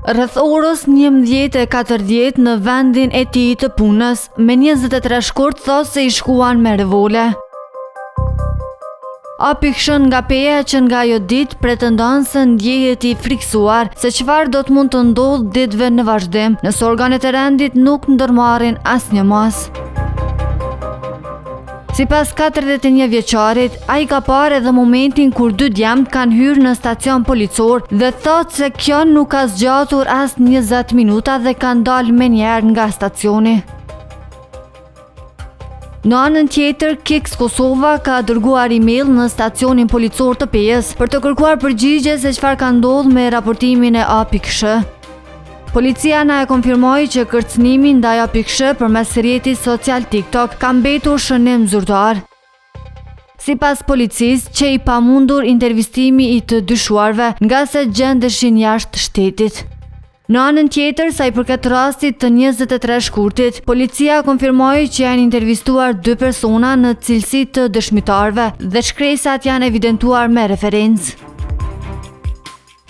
Rreth orës 11:40 në vendin e tij të punës, me 23 shkurt thos se i shkuan me revole. Apikshën nga peja që nga ajo ditë pretendon se ndjehet i friksuar se çfarë do të mund të ndodhë ditëve në vazhdim, nëse organet e rendit nuk ndërmarrin asnjë mas. Sipas 41 vjeçarit, ai ka parë edhe momentin kur dy djemt kanë hyrë në stacion policor dhe thotë se kjo nuk ka zgjatur as 20 minuta dhe kanë dalë menjëherë nga stacioni. Në anën tjetër, Kiks Kosova ka dërguar email në stacionin policor të Pejës për të kërkuar përgjigje se çfarë ka ndodhur me raportimin e APKSH. Policia na e konfirmoi që kërcënimi ndaj APKSH përmes rrjetit social TikTok ka mbetur shënim zyrtar. Sipas policisë, që i pamundur intervistimi i të dyshuarve nga se gjendeshin jashtë shtetit. Në anën tjetër, sa i përket rastit të 23 shkurtit, policia konfirmoi që janë intervistuar 2 persona në cilësi të dëshmitarve dhe shkresat janë evidentuar me referencë.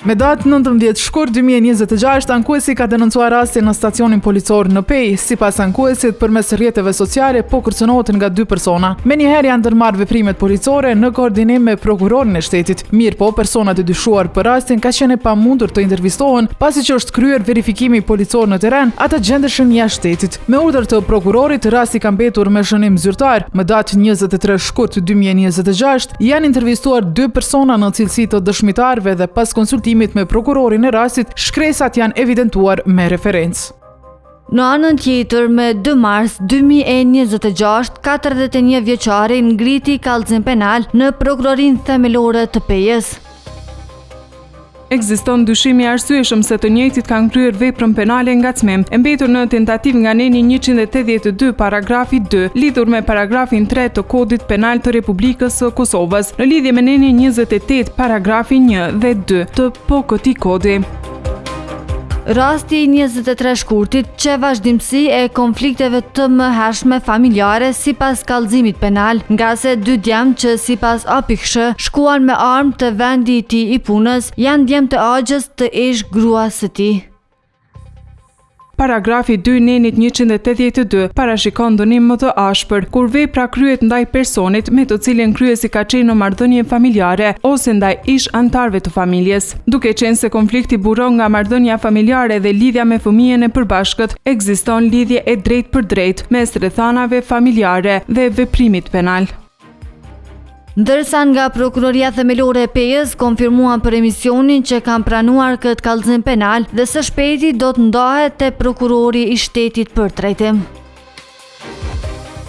Me datë 19 shkurt 2026, ankuesi ka denoncuar rastin në stacionin policor në Pejë. Sipas ankuesit, përmes rrjeteve sociale po kërcënohet nga 2 persona. Menjëherë janë ndërmarrë veprimet policore në koordinim me prokurorin e shtetit. Mirë po, personat e dyshuar për rastin ka qenë pamundur të intervistohen pasi që është kryer verifikimi policor në terren, ata gjendeshin jashtë shtetit. Me urdhër të prokurorit, rasti ka mbetur me shënim zyrtar. Me datë 23 shkurt 2026, janë intervistuar 2 persona në cilësi të dëshmitarëve dhe pas konsultimit me prokurorin e rastit, shkresat janë evidentuar me referencë. Në anën tjetër, me 2 mars 2026, 41 vjeçari ngriti kallëzim penal në prokurorinë themelore të Pejës. Ekziston dyshimi arsyeshëm se të njëjtit kanë kryer veprën penale ngacmim, e mbetur në tentativë nga neni 182 paragrafi 2, lidhur me paragrafin 3 të Kodit Penal të Republikës së Kosovës, në lidhje me neni 28 paragrafi 1 dhe 2 të këtij kodi. Rasti i 23 shkurtit që vazhdimsi e konflikteve të mëhershme familjare sipas kallëzimit penal, nga se 2 djemt që sipas APKSH shkuan me armë të vendi i tij i punës janë djemt të Axhës të ish gruas së tij. Paragrafi 2 nenit 182 parashikon dënim më të ashpër kur vepra kryhet ndaj personit me të cilin kryesi ka qenë në marrëdhënie familjare ose ndaj ish antarëve të familjes. Duke qenë se konflikti buron nga marrëdhënia familjare dhe lidhja me fëmijën e përbashkët, ekziston lidhje e drejtë për drejtë mes rrethanave familjare dhe veprimit penal. Ndërsa nga Prokuroria Themelore e Pejës konfirmuan për emisionin që kanë pranuar këtë kallëzim penal dhe së shpejti do të ndahet te prokurori i shtetit për trajtim.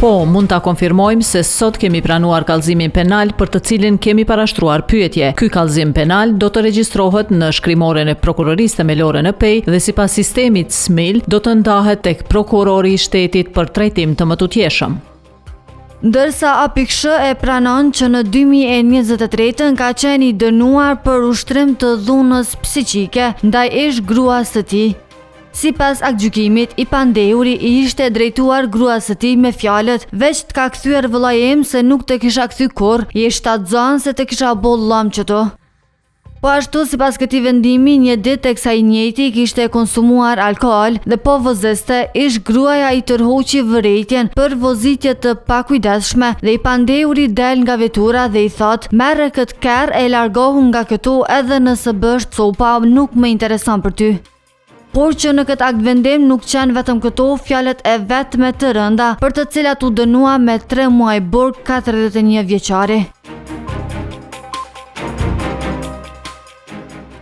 Po, mund ta konfirmojmë se sot kemi pranuar kallëzimin penal për të cilin kemi parashtruar pyetje. Ky kallëzim penal do të regjistrohet në shkrimoren e Prokurorisë Themelore në Pejë dhe sipas sistemit SMIL do të ndahet tek prokurori i shtetit për trajtim të mëtutjeshëm. Ndërsa APKSH e pranon që në 2023 ka qenë i dënuar për ushtrim të dhunës psiqike ndaj ish gruas së tij. Sipas aktgjykimit, i pandeuri i ishte drejtuar gruas së tij me fjalët: "Veç të ka kthyer vëllai im se nuk të kisha kthy kurrë, je shtatzan se të kisha boll llam qëto." Po ashtu, sipas këtij vendimi, një ditë tek sa i njëjti kishte konsumuar alkool dhe po vozeste, ish gruaja i tërhoqi vërejtjen për vozitje të pakujdesshme dhe i pandeuri del nga vetura dhe i thot: "Merre këtë kerr e largohu nga këtu edhe nëse bësh copa, nuk më intereson për ty." Por që në këtë akt vendim nuk qenë vetëm këto fjalët e vetme të rënda për të cilat u dënua me 3 muaj burg 41 vjeçari.